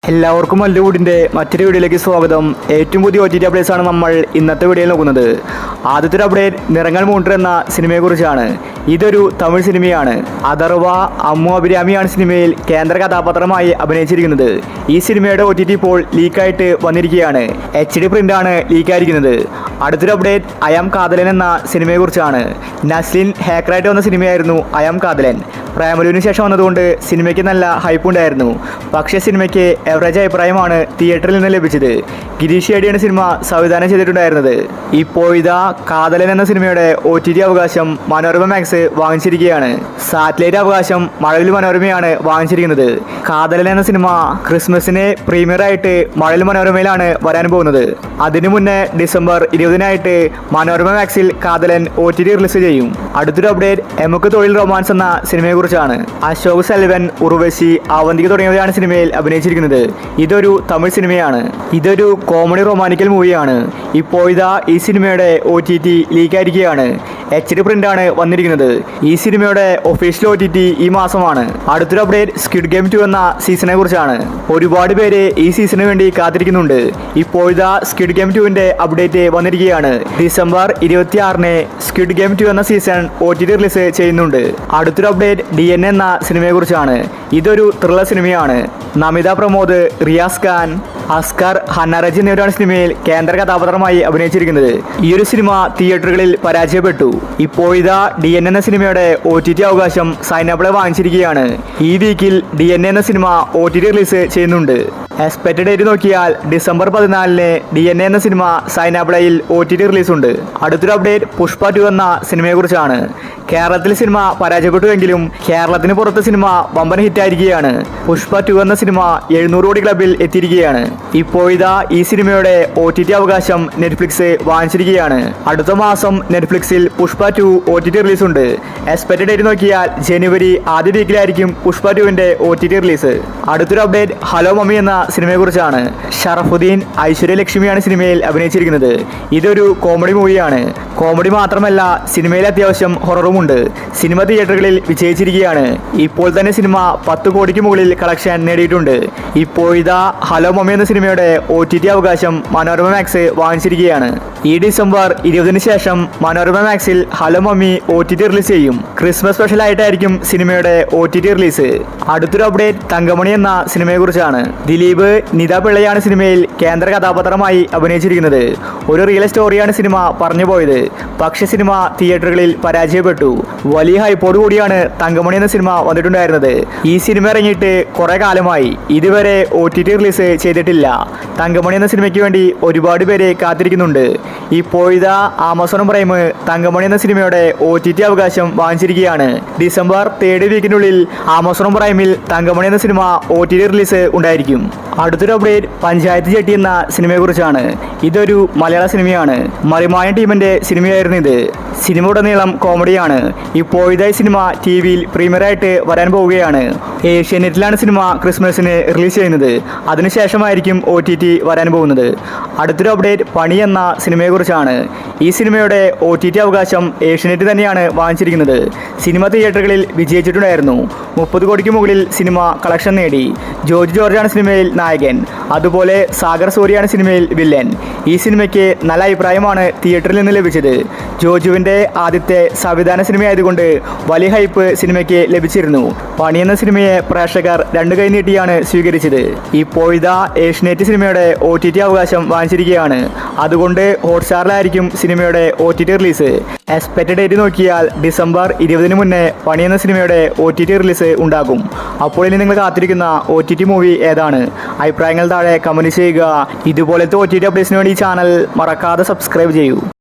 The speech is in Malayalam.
എല്ലാവർക്കും മല്ലുകൂടിൻ്റെ മറ്റൊരു വീഡിയോയിലേക്ക് സ്വാഗതം. ഏറ്റവും പുതിയ OTT അപ്ഡേറ്റ്സ് ആണ് നമ്മൾ ഇന്നത്തെ വീഡിയോയിൽ നോക്കുന്നത്. ആദ്യത്തെ ഒരു അപ്ഡേറ്റ് നിറങ്ങൾ മൂണ്ടർ എന്ന സിനിമയെക്കുറിച്ചാണ്. ഇതൊരു തമിഴ് സിനിമയാണ്. അഥർവ അമ്മു അഭിരാമിയാണ് സിനിമയിൽ കേന്ദ്ര കഥാപാത്രമായി അഭിനയിച്ചിരിക്കുന്നത്. ഈ സിനിമയുടെ OTT ഇപ്പോൾ ലീക്കായിട്ട് വന്നിരിക്കുകയാണ്. HD പ്രിൻ്റാണ് ലീക്കായിരിക്കുന്നത്. അടുത്തൊരു അപ്ഡേറ്റ് അയാം കാതലൻ എന്ന സിനിമയെക്കുറിച്ചാണ്. നസ്ലിൻ ഹാക്കറായിട്ട് വന്ന സിനിമയായിരുന്നു അയാം കാതലൻ. പ്രേമലുവിന് ശേഷം വന്നതുകൊണ്ട് സിനിമയ്ക്ക് നല്ല ഹൈപ്പ് ഉണ്ടായിരുന്നു. പക്ഷേ സിനിമയ്ക്ക് എവറേജ് അഭിപ്രായമാണ് തിയേറ്ററിൽ നിന്ന് ലഭിച്ചത്. ഗിരീഷ് ഏടിയാണ് സിനിമ സംവിധാനം ചെയ്തിട്ടുണ്ടായിരുന്നത്. ഇപ്പോൾ ഇതാ കാതലൻ എന്ന സിനിമയുടെ OTT അവകാശം മനോരമ മാക്സ് വാങ്ങിച്ചിരിക്കുകയാണ്. സാറ്റലൈറ്റ് അവകാശം മഴവിൽ മനോരമയാണ് വാങ്ങിച്ചിരിക്കുന്നത്. കാതലൻ എന്ന സിനിമ ക്രിസ്മസിന് പ്രീമിയറായിട്ട് മഴവിൽ മനോരമയിലാണ് വരാൻ പോകുന്നത്. അതിനു മുന്നേ ഡിസംബർ 20-നായിട്ട് മനോരമ മാക്സിൽ കാതലൻ OTT റിലീസ് ചെയ്യും. അടുത്തൊരു അപ്ഡേറ്റ് എമുക്ക് തൊഴിൽ റൊമാൻസ് എന്ന സിനിമയെക്കുറിച്ചാണ്. അശോക് സെൽവൻ, ഉർവശി, അവന്തിക തുടങ്ങിയവരാണ് സിനിമയിൽ അഭിനയിച്ചിരിക്കുന്നത്. ഇതൊരു തമിഴ് സിനിമയാണ്. ഇതൊരു കോമഡി റൊമാൻറ്റിക്കൽ മൂവിയാണ്. ഇപ്പോൾ ഇതാ ഈ സിനിമയുടെ OTT ലീക്കായിരിക്കുകയാണ്. HD പ്രിൻ്റാണ് വന്നിരിക്കുന്നത്. ഈ സിനിമയുടെ ഒഫീഷ്യൽ OTT ഈ മാസമാണ്. അടുത്തൊരു അപ്ഡേറ്റ് സ്ക്വിഡ് ഗെയിം 2 എന്ന സീസണെ കുറിച്ചാണ്. ഒരുപാട് പേര് ഈ സീസണിന് വേണ്ടി കാത്തിരിക്കുന്നുണ്ട്. ഇപ്പോൾ ഇതാ സ്ക്വിഡ് ഗെയിം 2ൻ്റെ അപ്ഡേറ്റ് വന്നിരിക്കുകയാണ്. ഡിസംബർ 26-ന് സ്ക്വിഡ് ഗെയിം 2 എന്ന സീസൺ OTT റിലീസ് ചെയ്യുന്നുണ്ട്. അടുത്തൊരു അപ്ഡേറ്റ് DNA എന്ന സിനിമയെക്കുറിച്ചാണ്. ഇതൊരു ത്രില്ലർ സിനിമയാണ്. നമിത പ്രമോദ്, റിയാസ് ഖാൻ, അസ്കർ, ഹന്നറജ് എന്നിവരാണ് സിനിമയിൽ കേന്ദ്ര കഥാപാത്രമായി അഭിനയിച്ചിരിക്കുന്നത്. ഈ ഒരു സിനിമ തിയേറ്ററുകളിൽ പരാജയപ്പെട്ടു. ഇപ്പോൾ ഇതാ DNA എന്ന സിനിമയുടെ OTT അവകാശം സൈനപ്ലേ വാങ്ങിച്ചിരിക്കുകയാണ്. ഈ വീക്കിൽ DNA എന്ന സിനിമ OTT റിലീസ് ചെയ്യുന്നുണ്ട്. എക്സ്പെക്റ്റഡ് ഡേറ്റ് നോക്കിയാൽ ഡിസംബർ 14-ന് DNA എന്ന സിനിമ സൈനപ്ലേയിൽ OTT റിലീസുണ്ട്. അടുത്തൊരു അപ്ഡേറ്റ് പുഷ്പ 2 എന്ന സിനിമയെക്കുറിച്ചാണ്. കേരളത്തിൽ സിനിമ പരാജയപ്പെട്ടുവെങ്കിലും കേരളത്തിന് പുറത്തെ സിനിമ വമ്പൻ ഹിറ്റായിരിക്കുകയാണ്. പുഷ്പ 2 എന്ന സിനിമ 700 കോടി ക്ലബിൽ എത്തിയിരിക്കുകയാണ്. ഇപ്പോൾ ഇതാ ഈ സിനിമയുടെ OTT അവകാശം നെറ്റ്ഫ്ലിക്സ് വാങ്ങിച്ചിരിക്കുകയാണ്. അടുത്ത മാസം നെറ്റ്ഫ്ലിക്സിൽ പുഷ്പ 2 OTT റിലീസുണ്ട്. എക്സ്പെക്റ്റഡ് ഡേറ്റ് നോക്കിയാൽ ജനുവരി ആദ്യ വീക്കിലായിരിക്കും പുഷ്പ 2ൻ്റെ OTT റിലീസ്. അടുത്തൊരു അപ്ഡേറ്റ് ഹലോ മമ്മി എന്ന സിനിമയെക്കുറിച്ചാണ്. ഷറഫുദ്ദീൻ, ഐശ്വര്യ ലക്ഷ്മിയാണ് സിനിമയിൽ അഭിനയിച്ചിരിക്കുന്നത്. ഇതൊരു കോമഡി മൂവിയാണ്. കോമഡി മാത്രമല്ല സിനിമയിൽ അത്യാവശ്യം ഹൊററുമുണ്ട്. സിനിമ തിയേറ്ററുകളിൽ വിജയിച്ചിരിക്കുകയാണ്. ഇപ്പോൾ തന്നെ സിനിമ 10 കോടിക്ക് മുകളിൽ കളക്ഷൻ നേടിയിട്ടുണ്ട്. ഇപ്പോൾ ഇതാ ഹലോ മമ്മി എന്ന സിനിമയുടെ OTT അവകാശം മനോരമ മാക്സ് വാങ്ങിച്ചിരിക്കുകയാണ്. ഈ ഡിസംബർ 20-ന് ശേഷം മനോരമ മാക്സിൽ ഹലോ മമ്മി OTT റിലീസ് ചെയ്യും. ക്രിസ്മസ് സ്പെഷ്യൽ ആയിട്ടായിരിക്കും സിനിമയുടെ OTT റിലീസ്. അടുത്തൊരു അപ്ഡേറ്റ് തങ്കമണി എന്ന സിനിമയെക്കുറിച്ചാണ്. ദിലീപ്, നിത പിള്ളയാണ് സിനിമയിൽ കേന്ദ്ര കഥാപാത്രമായി അഭിനയിച്ചിരിക്കുന്നത്. ഒരു റിയൽ സ്റ്റോറിയാണ് സിനിമ പറഞ്ഞു പോയത്. പക്ഷേ സിനിമ തിയേറ്ററുകളിൽ പരാജയപ്പെട്ടു. വലിയ ഹൈപ്പോട് കൂടിയാണ് തങ്കമണി എന്ന സിനിമ വന്നിട്ടുണ്ടായിരുന്നത്. ഈ സിനിമ ഇറങ്ങിയിട്ട് കുറെ കാലമായി. ഇതുവരെ OTT റിലീസ് ചെയ്തിട്ടില്ല. തങ്കമണി എന്ന സിനിമയ്ക്ക് വേണ്ടി ഒരുപാട് പേര് കാത്തിരിക്കുന്നുണ്ട്. ഇപ്പോൾ ഇതാ ആമസോൺ പ്രൈം തങ്കമണി എന്ന സിനിമയുടെ OTT അവകാശം വാങ്ങിച്ചിരിക്കുകയാണ്. ഡിസംബർ 3rd വീക്കിനുള്ളിൽ ആമസോൺ പ്രൈമിൽ തങ്കമണി എന്ന സിനിമ OTT റിലീസ് ഉണ്ടായിരിക്കും. അടുത്തൊരു അപ്ഡേറ്റ് പഞ്ചായത്ത് ജെട്ടി എന്ന സിനിമയെക്കുറിച്ചാണ്. ഇതൊരു മലയാള സിനിമയാണ്. മറിമായൻ ടീമിൻ്റെ സിനിമയായിരുന്നു ഇത്. സിനിമ ഉടനീളം കോമഡിയാണ്. ഇപ്പോൾ ഇതായി സിനിമ TV-യിൽ പ്രീമിയറായിട്ട് വരാൻ പോവുകയാണ്. ഏഷ്യാനെറ്റിലാണ് സിനിമ ക്രിസ്മസിന് റിലീസ് ചെയ്യുന്നത്. അതിനുശേഷമായിരിക്കും OTT വരാൻ പോകുന്നത്. അടുത്തൊരു അപ്ഡേറ്റ് പണി എന്ന സിനിമയെക്കുറിച്ചാണ്. ഈ സിനിമയുടെ OTT അവകാശം ഏഷ്യാനെറ്റ് തന്നെയാണ് വാങ്ങിച്ചിരിക്കുന്നത്. സിനിമ തിയേറ്ററുകളിൽ വിജയിച്ചിട്ടുണ്ടായിരുന്നു. 30 കോടിക്ക് മുകളിൽ സിനിമ കളക്ഷൻ നേടി. ജോർജ് ജോർജാണ് സിനിമയിൽ നായകൻ. അതുപോലെ സാഗർ സൂര്യയാണ് സിനിമയിൽ വില്ലൻ. ഈ സിനിമയ്ക്ക് നല്ല അഭിപ്രായമാണ് തിയേറ്ററിൽ നിന്ന് ലഭിച്ചത്. ജോജുവിൻ്റെ ആദ്യത്തെ സംവിധാന സിനിമയായതുകൊണ്ട് വലിയ ഹൈപ്പ് സിനിമയ്ക്ക് ലഭിച്ചിരുന്നു. പണി എന്ന സിനിമയെ പ്രേക്ഷകർ 2 കൈ നീട്ടിയാണ് സ്വീകരിച്ചത്. ഇപ്പോൾ ഇതാ ഏഷ്യാനെറ്റ് സിനിമയുടെ OTT അവകാശം വാങ്ങിച്ചിരിക്കുകയാണ്. അതുകൊണ്ട് ഹോട്ട്സ്റ്റാറിലായിരിക്കും സിനിമയുടെ OTT റിലീസ്. എക്സ്പെക്റ്റഡ് ഡേറ്റ് നോക്കിയാൽ ഡിസംബർ 20-ന് മുന്നേ പണി എന്ന സിനിമയുടെ OTT റിലീസ് ഉണ്ടാകും. അപ്പോൾ ഇനി നിങ്ങൾ കാത്തിരിക്കുന്ന OTT മൂവി ഏതാണ്? അഭിപ്രായങ്ങൾ താഴെ കമൻറ്റ് ചെയ്യുക. ഇതുപോലത്തെ OTT അപ്ഡേറ്റ്സിന് വേണ്ടി ഈ ചാനൽ മറക്കാതെ സബ്സ്ക്രൈബ് ചെയ്യൂ.